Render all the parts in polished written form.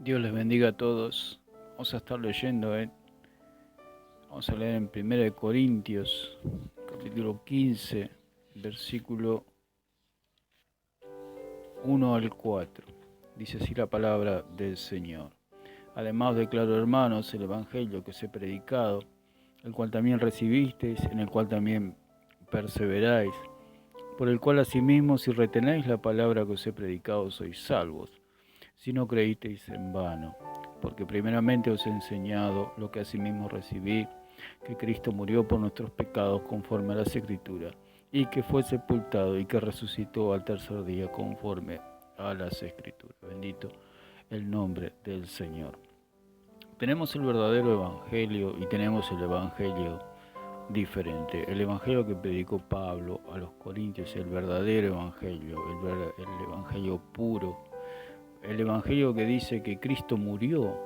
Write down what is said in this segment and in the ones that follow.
Dios les bendiga a todos. Vamos a estar leyendo, vamos a leer en 1 Corintios, capítulo 15, versículo 1 al 4. Dice así la palabra del Señor. Además declaro, hermanos, el evangelio que os he predicado, el cual también recibisteis, en el cual también perseveráis, por el cual asimismo, si retenéis la palabra que os he predicado, sois salvos, si no creísteis en vano. Porque primeramente os he enseñado lo que asimismo recibí, que Cristo murió por nuestros pecados conforme a las Escrituras, y que fue sepultado y que resucitó al tercer día conforme a las Escrituras. Bendito el nombre del Señor. Tenemos el verdadero evangelio y tenemos el evangelio diferente. El evangelio que predicó Pablo a los Corintios, el verdadero evangelio, el evangelio puro, el evangelio que dice que Cristo murió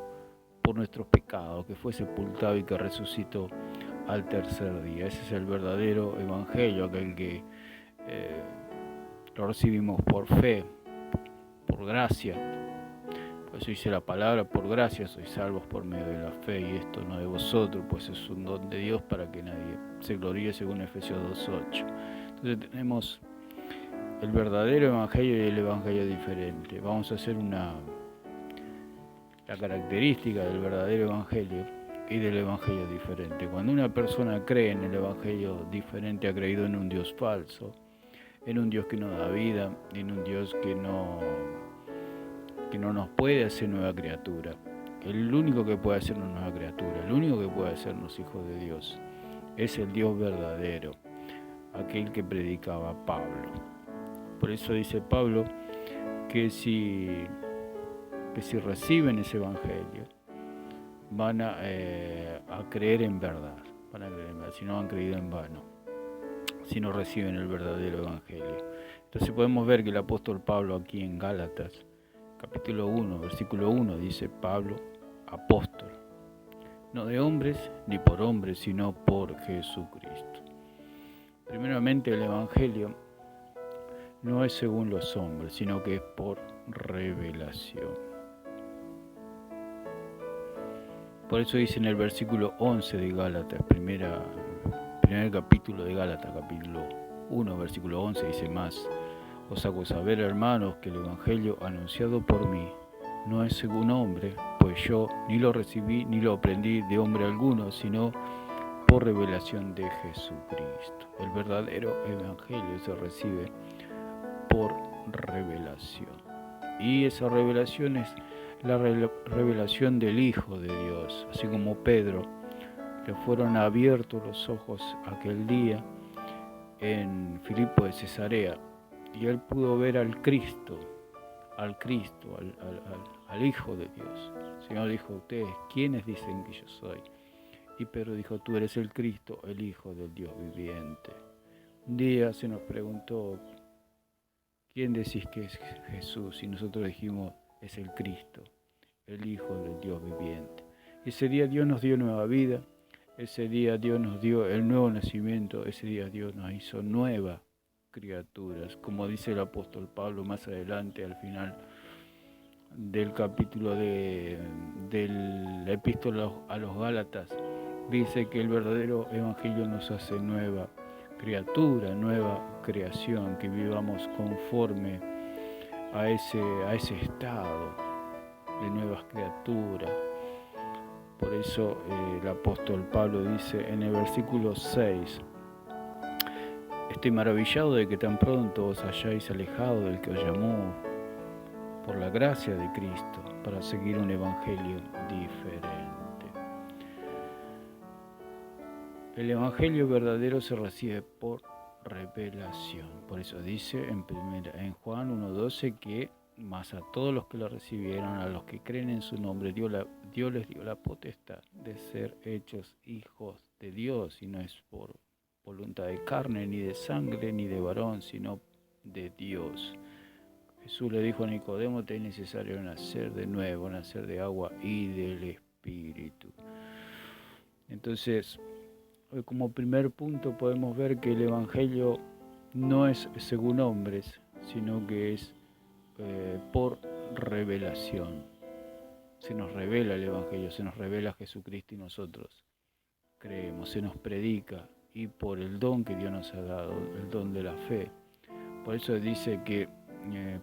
por nuestros pecados, que fue sepultado y que resucitó al tercer día. Ese es el verdadero evangelio, aquel que lo recibimos por fe, por gracia. Por eso dice la palabra, por gracia sois salvos por medio de la fe, y esto no de vosotros, pues es un don de Dios para que nadie se gloríe, según Efesios 2:8. Entonces tenemos el verdadero evangelio y el evangelio diferente. Vamos a hacer la característica del verdadero evangelio y del evangelio diferente. Cuando una persona cree en el evangelio diferente, ha creído en un Dios falso, en un Dios que no da vida, en un Dios que no nos puede hacer nueva criatura. El único que puede hacernos nueva criatura, el único que puede hacernos hijos de Dios, es el Dios verdadero, aquel que predicaba Pablo. Por eso dice Pablo que si reciben ese evangelio, van a creer en verdad, si no han creído en vano, si no reciben el verdadero evangelio. Entonces podemos ver que el apóstol Pablo aquí en Gálatas, capítulo 1, versículo 1, dice Pablo, apóstol, no de hombres ni por hombres, sino por Jesucristo. Primeramente, el evangelio no es según los hombres, sino que es por revelación. Por eso dice en el versículo 11 de Gálatas, primer capítulo de Gálatas, capítulo 1, versículo 11, dice más: os hago saber, hermanos, que el evangelio anunciado por mí no es según hombre, pues yo ni lo recibí ni lo aprendí de hombre alguno, sino por revelación de Jesucristo. El verdadero evangelio se recibe por revelación. Y esa revelación es la revelación del Hijo de Dios. Así como Pedro le fueron abiertos los ojos aquel día en Filipo de Cesarea, y él pudo ver al Cristo, al Hijo de Dios. El Señor dijo: ustedes, ¿quiénes dicen que yo soy? Y Pedro dijo: tú eres el Cristo, el Hijo del Dios viviente. Un día se nos preguntó: ¿quién decís que es Jesús? Y nosotros dijimos: es el Cristo, el Hijo del Dios viviente. Ese día Dios nos dio nueva vida, ese día Dios nos dio el nuevo nacimiento, ese día Dios nos hizo nuevas criaturas, como dice el apóstol Pablo más adelante, al final del capítulo del epístola a los Gálatas. Dice que el verdadero evangelio nos hace nueva criatura, nueva creación, que vivamos conforme a ese estado de nuevas criaturas. Por eso el apóstol Pablo dice en el versículo 6: estoy maravillado de que tan pronto os hayáis alejado del que os llamó por la gracia de Cristo para seguir un evangelio diferente. El evangelio verdadero se recibe por revelación. Por eso dice en Juan 1:12 que más a todos los que lo recibieron, a los que creen en su nombre, Dios les dio la potestad de ser hechos hijos de Dios, y no es por voluntad de carne, ni de sangre, ni de varón, sino de Dios. Jesús le dijo a Nicodemo: te es necesario nacer de nuevo, nacer de agua y del Espíritu. Entonces, como primer punto podemos ver que el evangelio no es según hombres, sino que es por revelación. se nos revela el Evangelio, se nos revela Jesucristo y nosotros creemos, se nos predica, y por el don que Dios nos ha dado, el don de la fe. Por eso dice que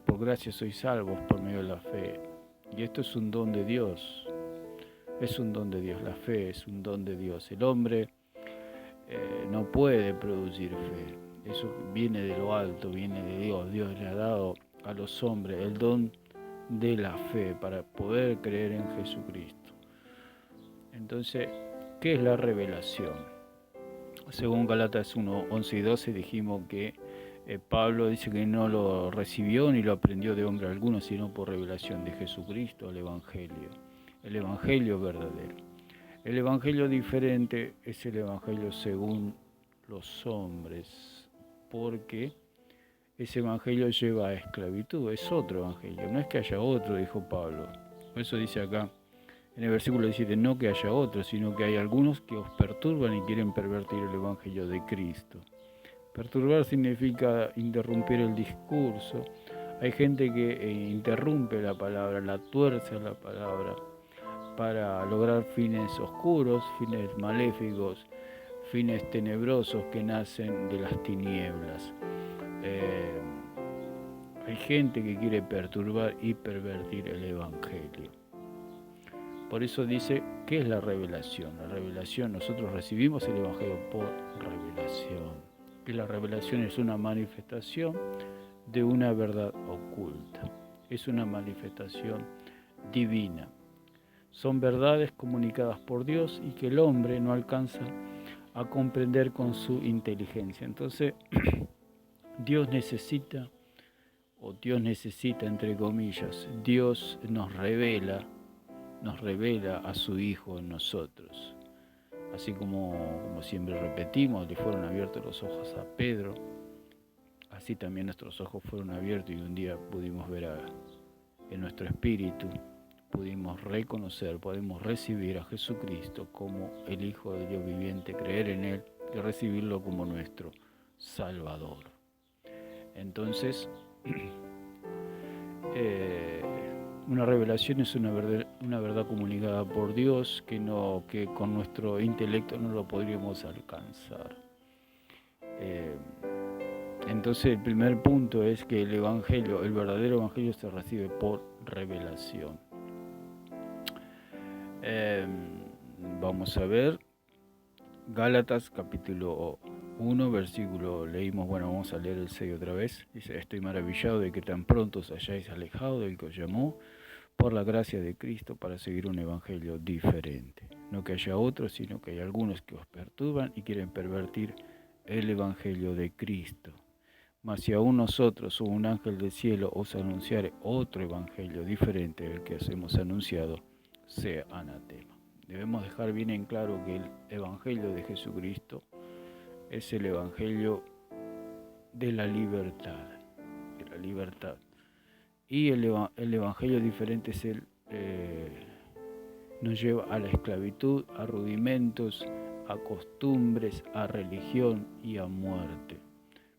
por gracia sois salvos por medio de la fe. Y esto es un don de Dios. Es un don de Dios. La fe es un don de Dios. El hombre no puede producir fe. Eso viene de lo alto, viene de Dios. Dios le ha dado a los hombres el don de la fe para poder creer en Jesucristo. Entonces, ¿qué es la revelación? Según Gálatas 1, 11 y 12 dijimos que Pablo dice que no lo recibió ni lo aprendió de hombre alguno, sino por revelación de Jesucristo, el Evangelio verdadero. El Evangelio diferente es el Evangelio según los hombres, porque ese Evangelio lleva a esclavitud, es otro Evangelio, no es que haya otro, dijo Pablo. Por eso dice acá, en el versículo 17, no que haya otro, sino que hay algunos que os perturban y quieren pervertir el Evangelio de Cristo. Perturbar significa interrumpir el discurso. Hay gente que interrumpe la palabra, la tuerce la palabra para lograr fines oscuros, fines maléficos, fines tenebrosos que nacen de las tinieblas. Hay gente que quiere perturbar y pervertir el Evangelio. Por eso dice, ¿qué es la revelación? La revelación, nosotros recibimos el Evangelio por revelación. Que la revelación es una manifestación de una verdad oculta. Es una manifestación divina. Son verdades comunicadas por Dios y que el hombre no alcanza a comprender con su inteligencia. Entonces, Dios necesita, entre comillas, Dios nos revela a su Hijo en nosotros. Así como siempre repetimos, le fueron abiertos los ojos a Pedro, así también nuestros ojos fueron abiertos y un día pudimos ver en nuestro espíritu, pudimos reconocer, podemos recibir a Jesucristo como el Hijo de Dios viviente, creer en Él y recibirlo como nuestro Salvador. Entonces, una revelación es una verdad comunicada por Dios que con nuestro intelecto no lo podríamos alcanzar. Entonces el primer punto es que el verdadero Evangelio se recibe por revelación. Vamos a ver Gálatas capítulo 1, versículo, vamos a leer el 6 otra vez. Dice, estoy maravillado de que tan pronto os hayáis alejado del que os llamó por la gracia de Cristo para seguir un evangelio diferente. No que haya otro, sino que hay algunos que os perturban y quieren pervertir el evangelio de Cristo. Mas si aún nosotros o un ángel del cielo os anunciare otro evangelio diferente del que os hemos anunciado, sea anatema. Debemos dejar bien en claro que el evangelio de Jesucristo es el evangelio de la libertad. Y el evangelio diferente es nos lleva a la esclavitud, a rudimentos, a costumbres, a religión y a muerte.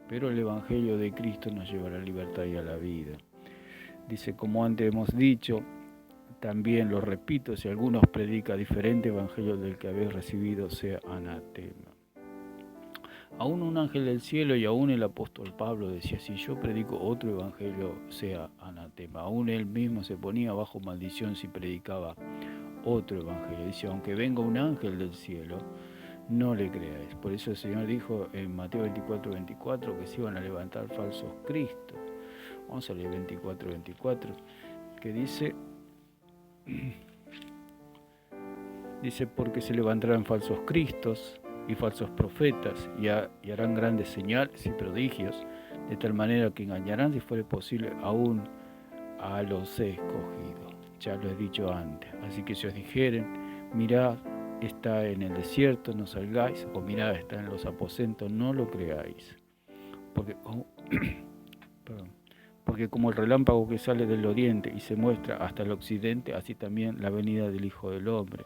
Pero el evangelio de Cristo nos lleva a la libertad y a la vida. Dice, como antes hemos dicho, también lo repito, si alguno predica diferente evangelio del que habéis recibido, sea anatema. Aún un ángel del cielo y aún el apóstol Pablo decía, si yo predico otro evangelio, sea anatema. Aún él mismo se ponía bajo maldición si predicaba otro evangelio. Dice, aunque venga un ángel del cielo, no le creáis. Por eso el Señor dijo en Mateo 24:24 que se iban a levantar falsos cristos. Vamos a leer 24:24, que dice, porque se levantarán falsos cristos y falsos profetas y harán grandes señales y prodigios, de tal manera que engañarán, si fuere posible, aún a los escogidos. Ya lo he dicho antes. Así que si os dijeren, mirad, está en el desierto, no salgáis, o mirad, está en los aposentos, no lo creáis. Porque como el relámpago que sale del oriente y se muestra hasta el occidente, así también la venida del Hijo del Hombre.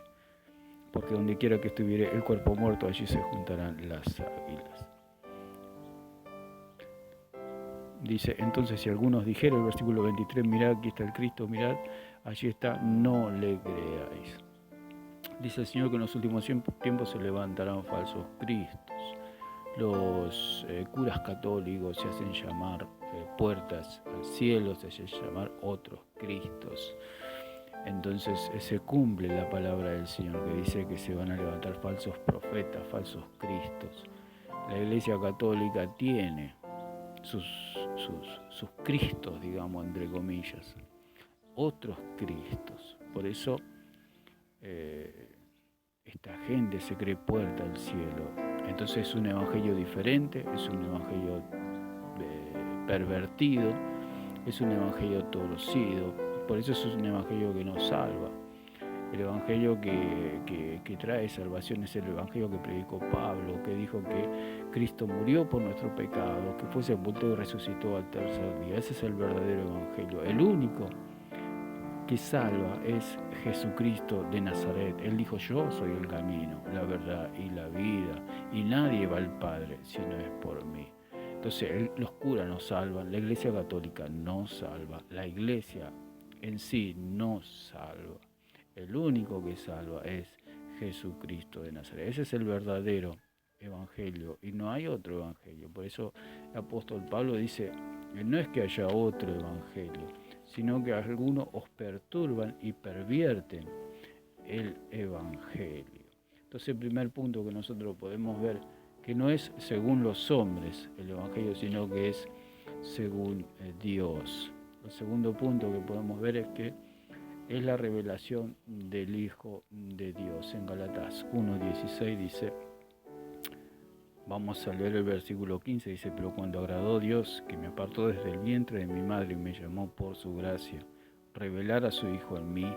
Porque donde quiera que estuviere el cuerpo muerto, allí se juntarán las águilas. Dice, entonces si algunos dijeran, el versículo 23, mirad, aquí está el Cristo, mirad, allí está, no le creáis. Dice el Señor que en los últimos tiempos se levantarán falsos cristos. Los curas católicos se hacen llamar puertas al cielo, se hacen llamar otros Cristos. Entonces se cumple la palabra del Señor que dice que se van a levantar falsos profetas, falsos Cristos. La Iglesia Católica tiene sus Cristos, digamos, entre comillas, otros Cristos. Por eso esta gente se cree puerta al cielo. Entonces es un evangelio diferente, es un evangelio pervertido, es un evangelio torcido. Por eso es un evangelio que nos salva. El evangelio que trae salvación es el evangelio que predicó Pablo, que dijo que Cristo murió por nuestro pecado, que fue sepultado y resucitó al tercer día. Ese es el verdadero evangelio. El único que salva es Jesucristo de Nazaret. Él dijo, yo soy el camino, la verdad y la vida, y nadie va al Padre si no es por mí. Entonces los curas nos salvan, la Iglesia Católica no salva, la Iglesia en sí no salva. El único que salva es Jesucristo de Nazaret. Ese es el verdadero evangelio y no hay otro evangelio. Por eso el apóstol Pablo dice, no es que haya otro evangelio, sino que algunos os perturban y pervierten el evangelio. Entonces el primer punto que nosotros podemos ver, que no es según los hombres el evangelio, sino que es según Dios. El segundo punto que podemos ver es que es la revelación del Hijo de Dios. En Gálatas 1:16 dice, vamos a leer el versículo 15, dice, pero cuando agradó Dios, que me apartó desde el vientre de mi madre y me llamó por su gracia, revelar a su Hijo en mí,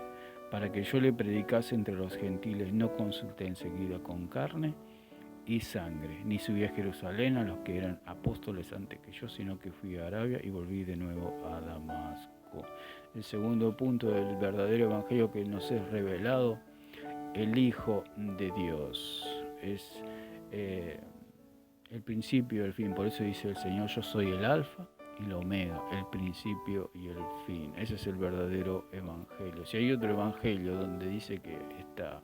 para que yo le predicase entre los gentiles, no consulté enseguida con carne y sangre, ni subí a Jerusalén a los que eran apóstoles antes que yo, sino que fui a Arabia y volví de nuevo a Damasco. El segundo punto del verdadero evangelio que nos es revelado, el Hijo de Dios, es el principio y el fin. Por eso dice el Señor, yo soy el alfa y la omega, el principio y el fin. Ese es el verdadero evangelio. Si hay otro evangelio donde dice que está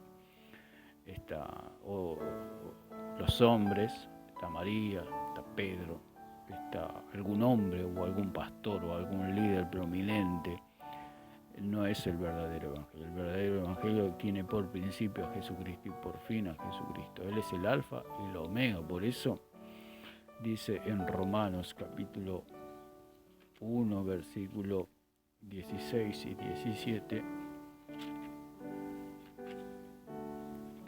los hombres, está María, está Pedro, está algún hombre o algún pastor o algún líder prominente, no es el verdadero evangelio. El verdadero evangelio tiene por principio a Jesucristo y por fin a Jesucristo. Él es el alfa y el omega. Por eso dice en Romanos capítulo 1, versículo 16 y 17,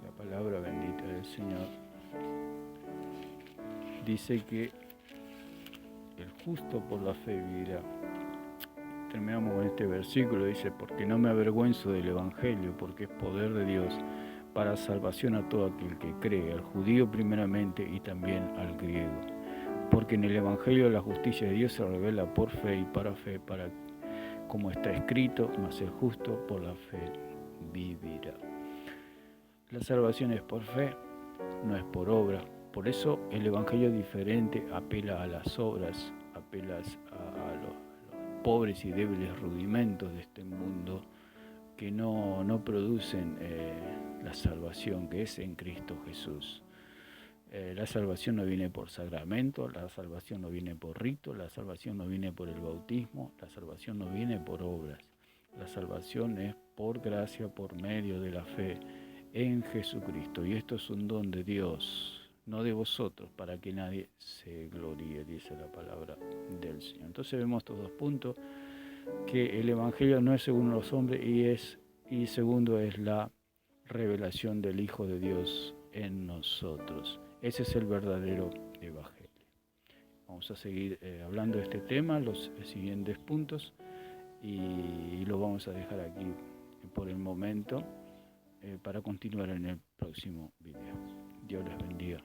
la palabra bendita del Señor dice que el justo por la fe vivirá. Terminamos con este versículo, dice, porque no me avergüenzo del evangelio, porque es poder de Dios para salvación a todo aquel que cree, al judío primeramente y también al griego. Porque en el evangelio la justicia de Dios se revela por fe y para fe, para como está escrito, mas el justo por la fe vivirá. La salvación es por fe, no es por obra. Por eso el evangelio diferente apela a las obras, apela a los pobres y débiles rudimentos de este mundo que no producen la salvación que es en Cristo Jesús. La salvación no viene por sacramento, la salvación no viene por rito, la salvación no viene por el bautismo, la salvación no viene por obras. La salvación es por gracia, por medio de la fe en Jesucristo. Y esto es un don de Dios, no de vosotros, para que nadie se gloríe, dice la palabra del Señor. Entonces vemos estos dos puntos, que el evangelio no es según los hombres y segundo es la revelación del Hijo de Dios en nosotros. Ese es el verdadero evangelio. Vamos a seguir hablando de este tema, los siguientes puntos, y lo vamos a dejar aquí por el momento para continuar en el próximo video. Dios les bendiga.